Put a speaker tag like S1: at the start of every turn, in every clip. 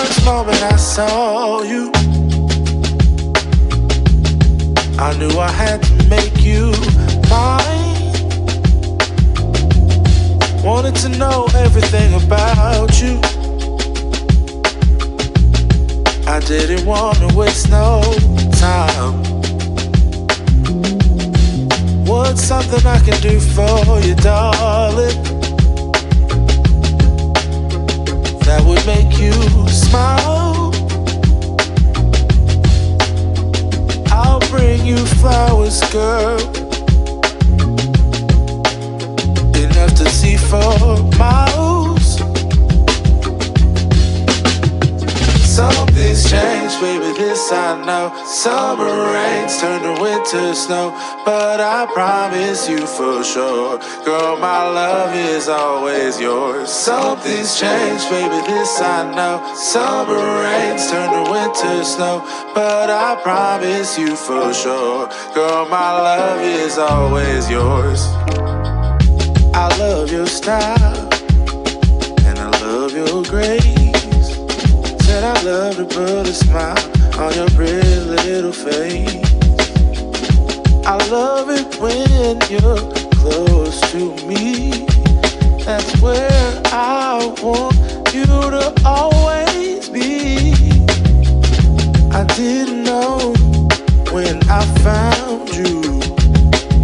S1: first moment I saw you, I knew I had to make you mine. Wanted to know everything about you. I didn't want to waste no time. What's something I can do for you, darling, that would make you smile? I'll bring you flowers, girl, enough to see for miles. Something's changed, baby, this I know. Summer rains turn to winter snow, but I promise you for sure, girl, my love is always yours. Something's changed, baby, this I know. Summer rains turn to winter snow, but I promise you for sure, girl, my love is always yours. I love your style, and I love your grace. Said I love to put a smile on your pretty little face. I love it when you're close to me. That's where I want you to always be. I didn't know when I found you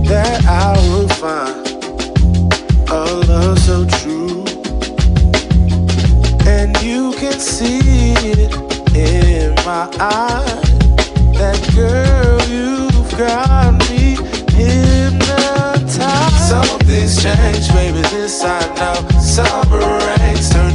S1: that I would find a love so true. And you can see it in my eyes, that girl you've got